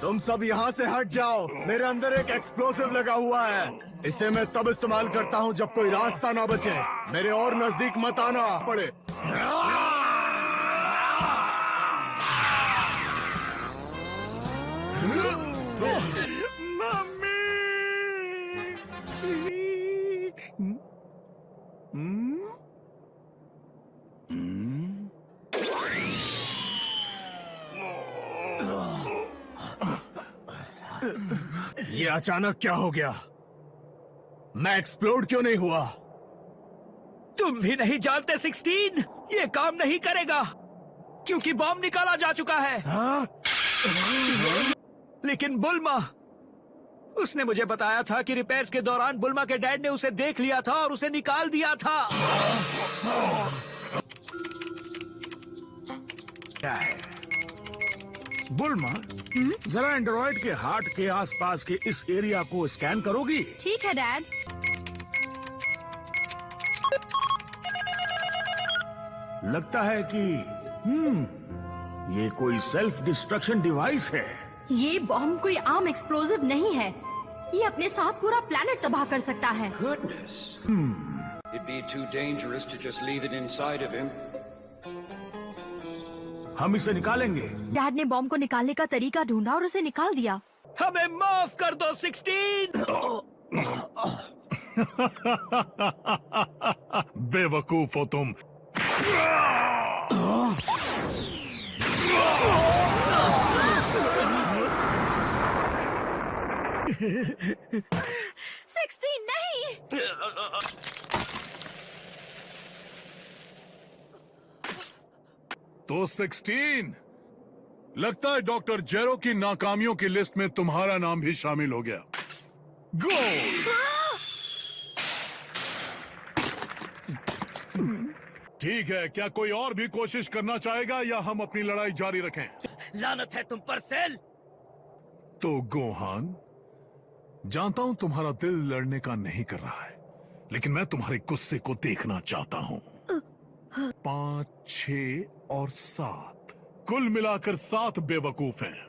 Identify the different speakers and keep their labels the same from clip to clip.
Speaker 1: तुम सब यहाँ से हट जाओ। मेरे अंदर एक एक्सप्लोसिव लगा हुआ है। इसे मैं तब इस्तेमाल करता हूँ जब कोई रास्ता ना बचे। मेरे और नजदीक मत आना पड़े। ये अचानक क्या हो गया? मैं एक्सप्लोड क्यों नहीं हुआ?
Speaker 2: तुम भी नहीं जानते 16, ये काम नहीं करेगा क्योंकि बॉम्ब निकाला जा चुका है। लेकिन बुल्मा, उसने मुझे बताया था कि रिपेयर्स के दौरान बुल्मा के डैड ने उसे देख लिया था और उसे निकाल दिया था।
Speaker 3: क्या है बुल्मा? जरा एंड्रॉइड के हार्ट के आसपास के इस एरिया को स्कैन करोगी?
Speaker 4: ठीक है डैड।
Speaker 3: लगता है कि ये कोई सेल्फ डिस्ट्रक्शन डिवाइस है।
Speaker 4: ये बॉम्ब कोई आम एक्सप्लोजिव नहीं है। ये अपने साथ पूरा प्लेनेट तबाह कर सकता है।
Speaker 5: Goodness. It'd be too dangerous to just leave it inside of him.
Speaker 3: हम इसे निकालेंगे।
Speaker 4: डैड ने बॉम्ब को निकालने का तरीका ढूंढा और उसे निकाल दिया।
Speaker 2: हमें माफ कर दो 16।
Speaker 6: बेवकूफ हो तुम।
Speaker 4: 16 नहीं।
Speaker 6: तो 16 लगता है डॉक्टर जेरो की नाकामियों की लिस्ट में तुम्हारा नाम भी शामिल हो गया। गो! ठीक है, क्या कोई और भी कोशिश करना चाहेगा या हम अपनी लड़ाई जारी रखें?
Speaker 2: लानत है तुम पर सेल।
Speaker 6: तो गोहान, जानता हूं तुम्हारा दिल लड़ने का नहीं कर रहा है, लेकिन मैं तुम्हारे गुस्से को देखना चाहता हूं। 5, 6 और 7 कुल मिलाकर 7 बेवकूफ हैं।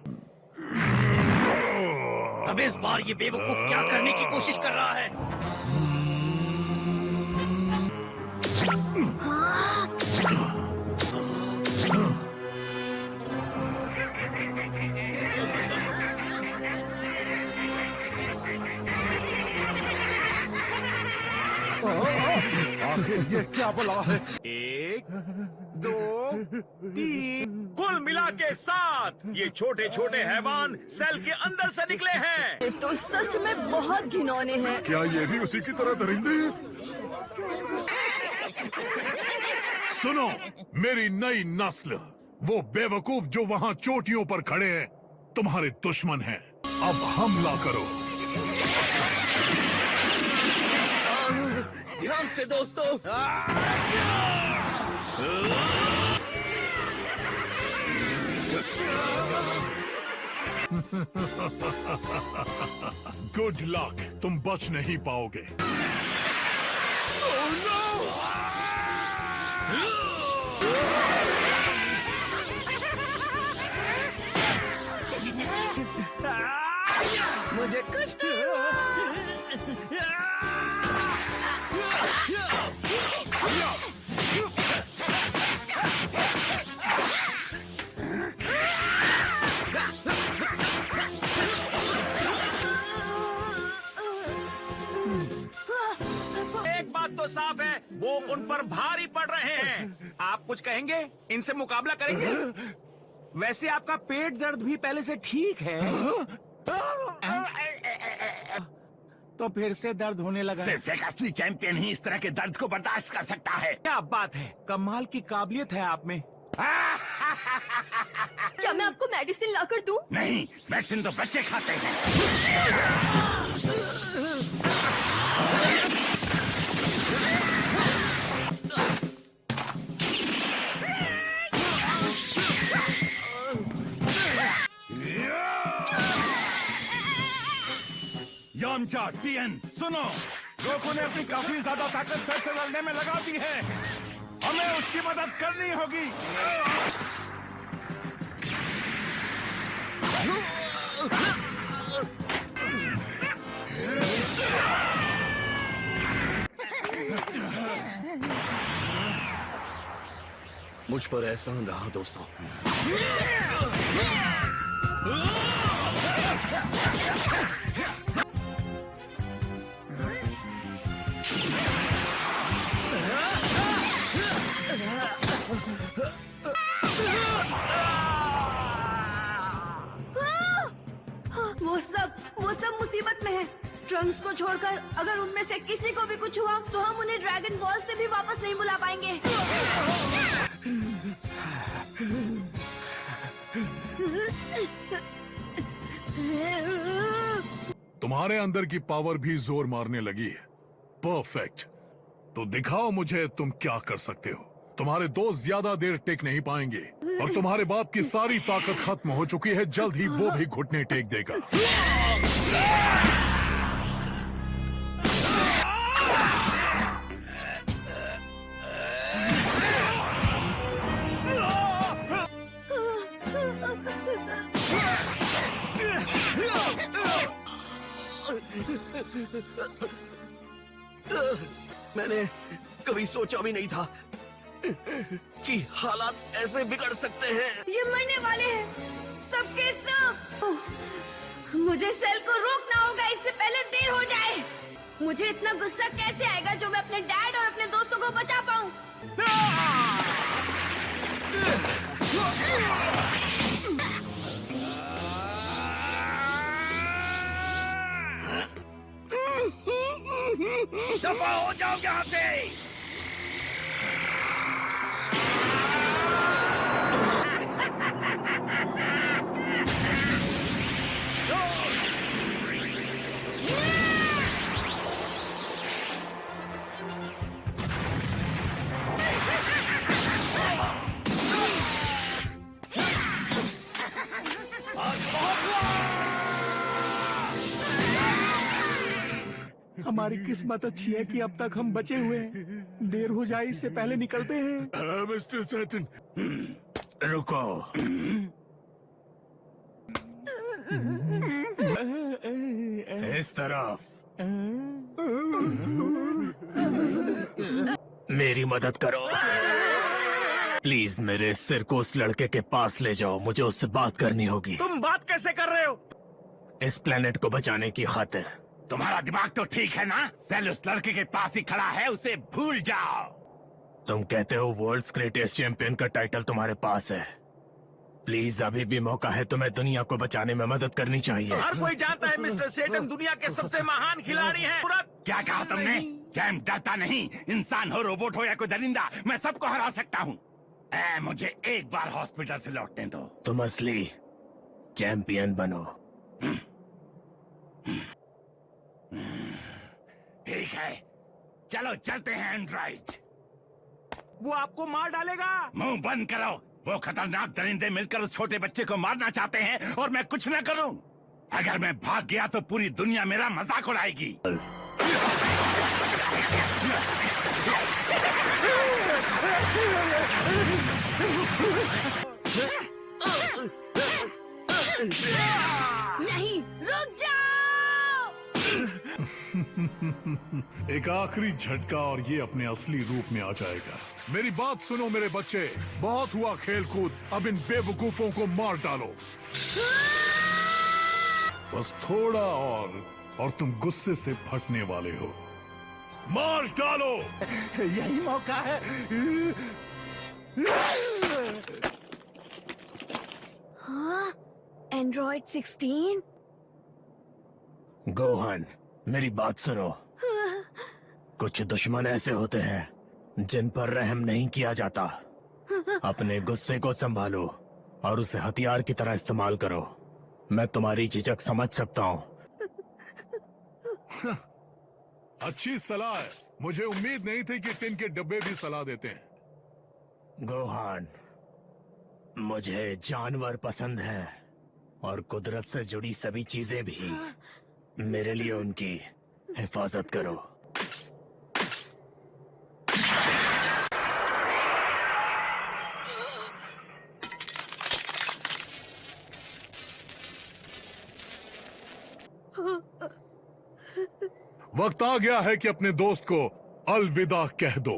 Speaker 2: अब इस बार ये बेवकूफ क्या करने की कोशिश कर रहा है?
Speaker 1: आखिर ये क्या बला है?
Speaker 2: 1, 2, 3 कुल मिला के 7 ये छोटे छोटे हैवान सेल के अंदर से निकले हैं।
Speaker 4: ये तो सच में बहुत घिनौने हैं।
Speaker 6: क्या ये भी उसी की तरह दरिंदे हैं? सुनो, मेरी नई नस्ल, वो बेवकूफ जो वहां चोटियों पर खड़े हैं, तुम्हारे दुश्मन हैं। अब हमला करो।
Speaker 2: ध्यान से दोस्तों।
Speaker 6: गुड लक, तुम बच नहीं पाओगे।
Speaker 2: मुझे कुछ नहीं हुआ। एक बात तो साफ है, वो उन पर भारी पड़ रहे हैं। आप कुछ कहेंगे? इनसे मुकाबला करेंगे? वैसे आपका पेट दर्द भी पहले से ठीक है। तो फिर से दर्द होने लगा।
Speaker 7: सिर्फ एक असली चैंपियन ही इस तरह के दर्द को बर्दाश्त कर सकता है।
Speaker 2: क्या बात है, कमाल की काबिलियत है आप में।
Speaker 4: क्या मैं आपको मेडिसिन लाकर दूं?
Speaker 7: नहीं, मेडिसिन तो बच्चे खाते हैं। यामचा, टीएन, सुनो, गोकू ने अपनी काफी ज्यादा ताकत सेल से लड़ने में लगा दी है। हमें उसकी मदद करनी होगी।
Speaker 1: मुझ पर एहसान रहा दोस्तों।
Speaker 4: वो सब मुसीबत में है। ट्रंक्स को छोड़कर अगर उनमें से किसी को भी कुछ हुआ तो हम उन्हें ड्रैगन बॉल से भी वापस नहीं बुला पाएंगे।
Speaker 6: तुम्हारे अंदर की पावर भी जोर मारने लगी है। परफेक्ट। तो दिखाओ मुझे तुम क्या कर सकते हो। तुम्हारे दोस्त ज्यादा देर टेक नहीं पाएंगे और तुम्हारे बाप की सारी ताकत खत्म हो चुकी है। जल्द ही वो भी घुटने टेक देगा।
Speaker 1: मैंने कभी सोचा भी नहीं था कि हालात ऐसे बिगड़ सकते हैं।
Speaker 4: ये मरने वाले हैं सबके सब। मुझे सेल को रोकना होगा इससे पहले देर हो जाए। मुझे इतना गुस्सा कैसे आएगा जो मैं अपने डैड और अपने दोस्तों को बचा पाऊं।
Speaker 2: दफा हो जाओ यहाँ से।
Speaker 3: हमारी किस्मत अच्छी है कि अब तक हम बचे हुए हैं। देर हो जाए इससे पहले निकलते हैं।
Speaker 6: मिस्टर सैटन,
Speaker 3: रुको।
Speaker 1: इस तरफ
Speaker 8: मेरी मदद करो प्लीज। मेरे सिर को उस लड़के के पास ले जाओ। मुझे उससे बात करनी होगी।
Speaker 2: तुम बात कैसे कर रहे हो?
Speaker 8: इस प्लेनेट को बचाने की खातिर।
Speaker 7: तुम्हारा दिमाग तो ठीक है ना? सेल उस लड़के के पास ही खड़ा है, उसे भूल जाओ।
Speaker 8: तुम कहते हो वर्ल्ड्स ग्रेटेस्ट चैंपियन का टाइटल तुम्हारे पास है। प्लीज अभी भी मौका है। तुम्हें दुनिया को बचाने में मदद करनी चाहिए।
Speaker 2: हर कोई जानता है मिस्टर सेटन दुनिया के सबसे महान खिलाड़ी हैं।
Speaker 7: क्या कहा तुमने? जैम डरता नहीं। इंसान हो, रोबोट हो या कोई दरिंदा, मैं सबको हरा सकता हूँ। मुझे एक बार हॉस्पिटल से लौटने दो।
Speaker 8: तुम असली चैंपियन बनो।
Speaker 7: ठीक है, चलो चलते हैं एंड्रॉइड।
Speaker 2: वो आपको मार डालेगा।
Speaker 7: मुंह बंद करो। वो खतरनाक दरिंदे मिलकर उस छोटे बच्चे को मारना चाहते हैं और मैं कुछ न करूं। अगर मैं भाग गया तो पूरी दुनिया मेरा मजाक उड़ाएगी।
Speaker 4: नहीं, रुक जाओ।
Speaker 6: एक आखिरी झटका और ये अपने असली रूप में आ जाएगा। मेरी बात सुनो मेरे बच्चे, बहुत हुआ खेल कूद। अब इन बेवकूफों को मार डालो। बस थोड़ा और तुम गुस्से से फटने वाले हो। मार डालो।
Speaker 7: यही मौका है।
Speaker 4: हाँ, एंड्रॉइड 16।
Speaker 8: गोहान, मेरी बात सुनो। कुछ दुश्मन ऐसे होते हैं जिन पर रहम नहीं किया जाता। अपने गुस्से को संभालो और उसे हथियार की तरह इस्तेमाल करो। मैं तुम्हारी झिझक समझ सकता हूँ।
Speaker 6: अच्छी सलाह है। मुझे उम्मीद नहीं थी कि टिन के डब्बे भी सलाह देते हैं।
Speaker 8: गोहान, मुझे जानवर पसंद हैं और कुदरत से जुड़ी सभी चीजें भी। मेरे लिए उनकी हिफाजत करो।
Speaker 6: वक्त आ गया है कि अपने दोस्त को अलविदा कह दो।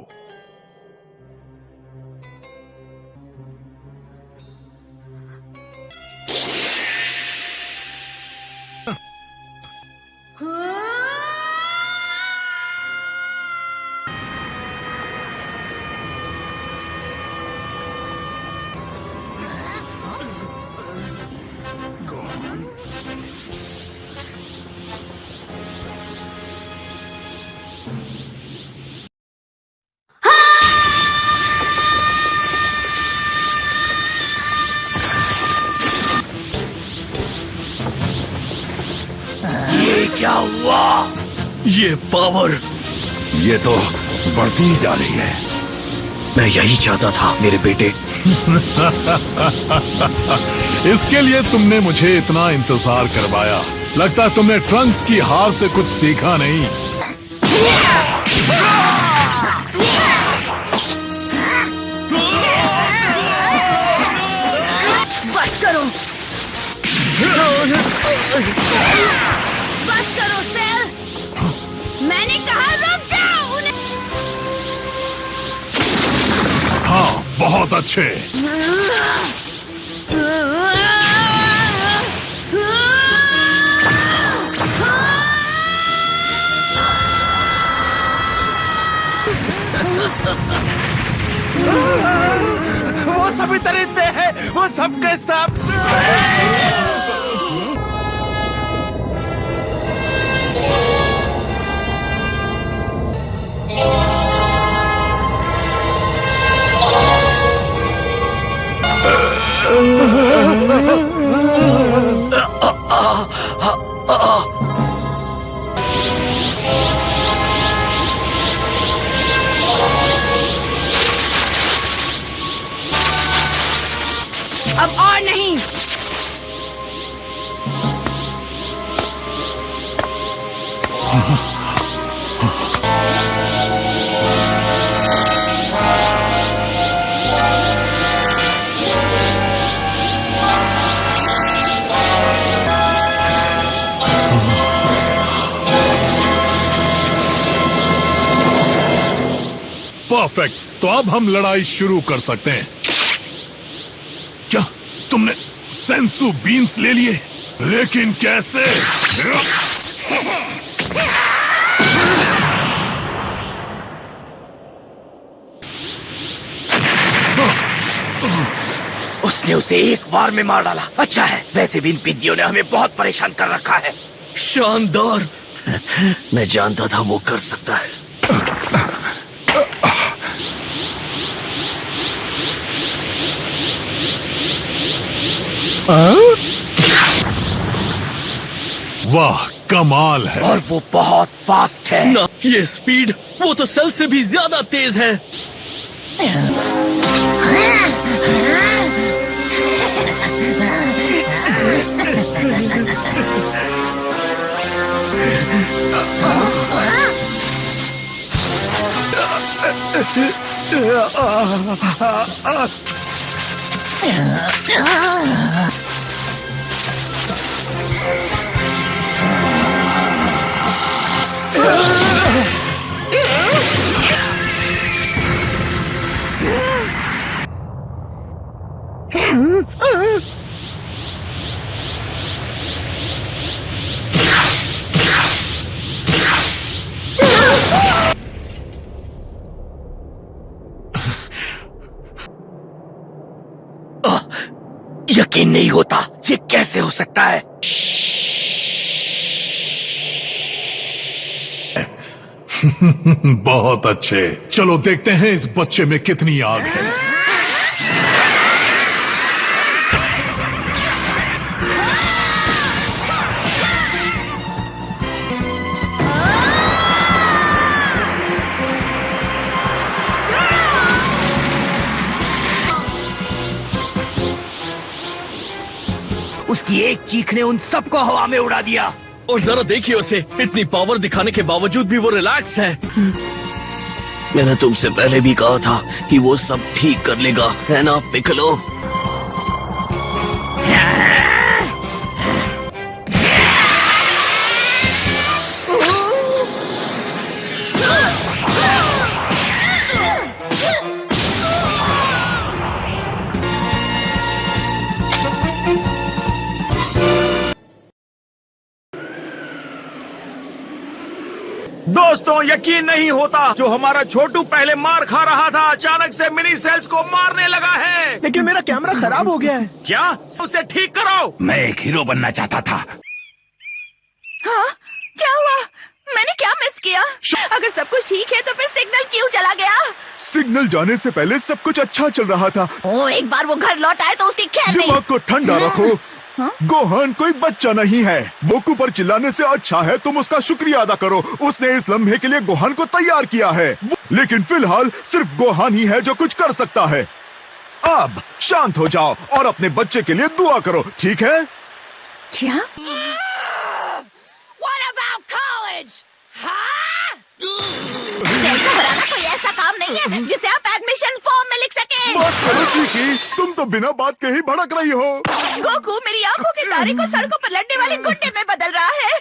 Speaker 8: क्या हुआ? ये पावर
Speaker 7: ये तो बढ़ती ही जा रही है।
Speaker 8: मैं यही चाहता था मेरे बेटे।
Speaker 6: इसके लिए तुमने मुझे इतना इंतजार करवाया। लगता है तुमने ट्रंक्स की हार से कुछ सीखा नहीं।
Speaker 4: बस करो, बस करो सेल। मैंने कहा रुक जाओ। उन्हें
Speaker 6: हाँ, बहुत अच्छे।
Speaker 7: वो सभी तरीके हैं, वो सबके सब।
Speaker 4: अब और नहीं।
Speaker 6: परफेक्ट। तो अब हम लड़ाई शुरू कर सकते हैं। क्या तुमने सेंसू बीन्स ले लिए? लेकिन कैसे?
Speaker 8: उसने उसे एक बार में मार डाला। अच्छा है, वैसे भी इन पिद्दियों ने हमें बहुत परेशान कर रखा है। शानदार। मैं जानता था वो कर सकता है।
Speaker 6: वाह, कमाल है।
Speaker 8: और वो बहुत फास्ट है ना। ये स्पीड, वो तो सेल से भी ज्यादा तेज है। यकीन नहीं होता, ये कैसे हो सकता है?
Speaker 6: बहुत अच्छे। चलो देखते हैं इस बच्चे में कितनी आग है।
Speaker 8: उसकी एक चीख ने उन सबको हवा में उड़ा दिया। और जरा देखिए उसे, इतनी पावर दिखाने के बावजूद भी वो रिलैक्स है। मैंने तुमसे पहले भी कहा था कि वो सब ठीक कर लेगा, है ना पिकलो?
Speaker 2: दोस्तों, यकीन नहीं होता, जो हमारा छोटू पहले मार खा रहा था अचानक से मिनी सेल्स को मारने लगा है।
Speaker 3: लेकिन मेरा कैमरा खराब हो गया है।
Speaker 2: क्या? उसे ठीक करो।
Speaker 7: मैं एक हीरो बनना चाहता था।
Speaker 4: हाँ, क्या हुआ? मैंने क्या मिस किया? अगर सब कुछ ठीक है तो फिर सिग्नल क्यों चला गया?
Speaker 1: सिग्नल जाने से पहले सब कुछ अच्छा चल रहा था।
Speaker 4: ओ, एक बार वो घर लौट आए तो उसकी खैर नहीं।
Speaker 1: दिमाग को ठंडा रखो।
Speaker 7: गोहान कोई बच्चा नहीं है। गोकू पर चिल्लाने से अच्छा है तुम उसका शुक्रिया अदा करो। उसने इस लम्हे के लिए गोहान को तैयार किया है। लेकिन फिलहाल सिर्फ गोहान ही है जो कुछ कर सकता है। अब शांत हो जाओ और अपने बच्चे के लिए दुआ करो, ठीक है?
Speaker 4: क्या?
Speaker 9: What about college?
Speaker 4: सेल को हराना कोई ऐसा काम नहीं है जिसे आप एडमिशन फॉर्म में लिख सके।
Speaker 7: बस करो चीकी, तुम तो बिना बात के ही भड़क रही हो।
Speaker 4: गोकू मेरी आंखों की तारे को सड़कों पर लड़ने वाले गुंडे में बदल रहा है।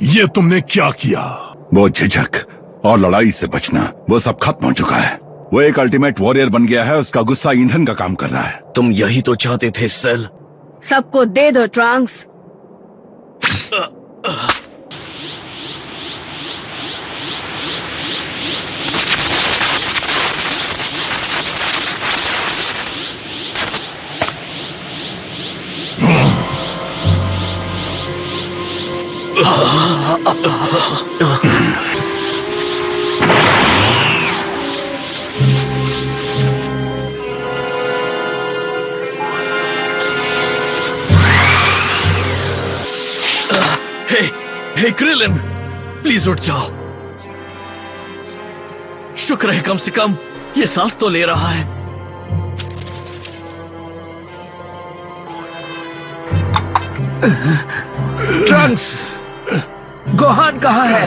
Speaker 6: ये तुमने क्या किया?
Speaker 7: वो झिझक और लड़ाई से बचना, वो सब खत्म हो चुका है। वो एक अल्टीमेट वॉरियर बन गया है। उसका गुस्सा ईंधन का काम कर रहा है।
Speaker 8: तुम यही तो चाहते थे सेल।
Speaker 4: सबको दे दो ट्रंक्स।
Speaker 8: हे क्रिलिन, प्लीज उठ जाओ। शुक्र है कम से कम ये सांस तो ले रहा है।
Speaker 3: ट्रंक्स, गोहान कहाँ है?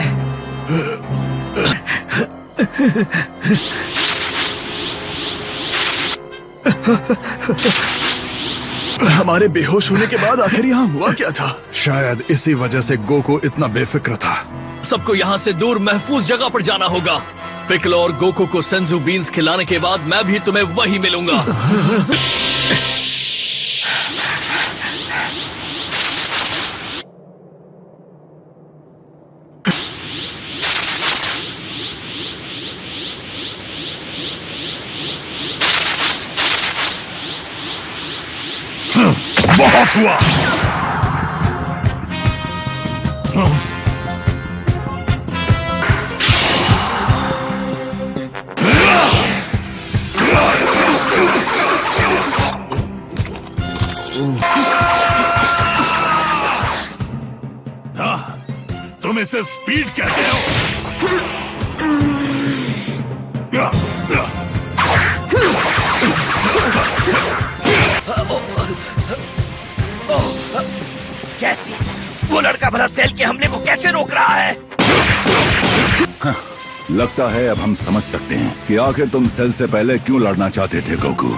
Speaker 1: हमारे बेहोश होने के बाद आखिर यहाँ हुआ क्या था?
Speaker 6: शायद इसी वजह से गोकू इतना बेफिक्र था।
Speaker 8: सबको यहाँ से दूर महफूज जगह पर जाना होगा। पिकलो और गोकू को सेंजू बीन्स खिलाने के बाद मैं भी तुम्हें वही मिलूंगा।
Speaker 6: बहुत हुआ। तुम इसे स्पीड कहते हो?
Speaker 8: कैसे? वो लड़का भला सेल के हमले को कैसे रोक रहा है?
Speaker 7: लगता है अब हम समझ सकते हैं कि आखिर तुम सेल से पहले क्यों लड़ना चाहते थे गोकू।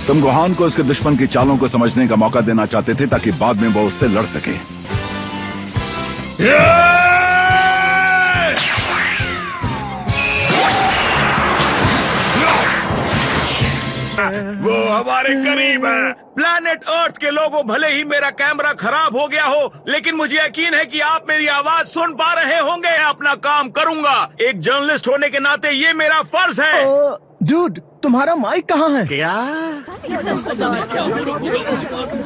Speaker 7: तुम गोहान को उसके दुश्मन की चालों को समझने का मौका देना चाहते थे ताकि बाद में वो उससे लड़ सके।
Speaker 2: वो हमारे करीब है। प्लैनेट अर्थ के लोगों, भले ही मेरा कैमरा खराब हो गया हो, लेकिन मुझे यकीन है कि आप मेरी आवाज सुन पा रहे होंगे। अपना काम करूंगा। एक जर्नलिस्ट होने के नाते ये मेरा फर्ज है।
Speaker 1: डूड, तुम्हारा माइक कहाँ है?
Speaker 2: क्या?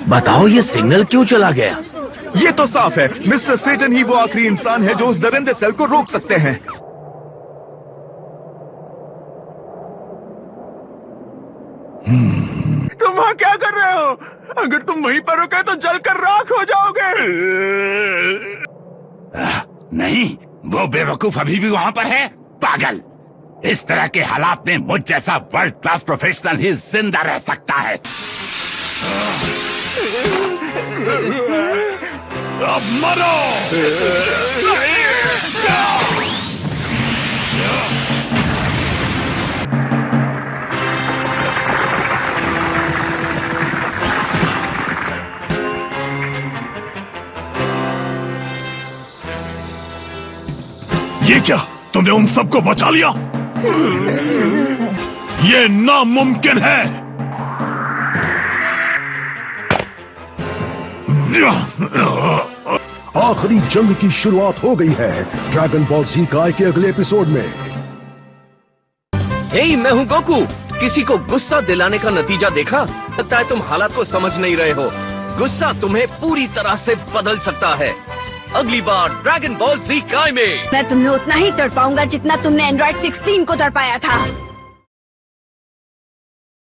Speaker 8: बताओ ये सिग्नल क्यों चला गया?
Speaker 7: ये तो साफ है, मिस्टर सेटन ही वो आखिरी इंसान है जो उस दरिंदे सेल को रोक सकते हैं।
Speaker 1: तुम वहाँ क्या कर रहे हो? अगर तुम वहीं पर रुके तो जलकर राख हो जाओगे।
Speaker 9: नहीं, वो बेवकूफ अभी भी वहाँ पर है। पागल, इस तरह के हालात में मुझ जैसा वर्ल्ड क्लास प्रोफेशनल ही जिंदा रह सकता है।
Speaker 6: अब मरो। ये क्या, तुमने उन सबको बचा लिया? ये नामुमकिन है।
Speaker 1: आखिरी जंग की शुरुआत हो गई है ड्रैगन बॉल जी काय के अगले एपिसोड में।
Speaker 10: हे, मैं हूँ गोकू। किसी को गुस्सा दिलाने का नतीजा देखा? लगता है तुम हालात को समझ नहीं रहे हो। गुस्सा तुम्हें पूरी तरह से बदल सकता है। अगली बार ड्रैगन बॉल जी काय में
Speaker 4: मैं तुम्हें उतना ही तड़पाऊंगा जितना तुमने एंड्रॉइड 16 को तड़पाया था।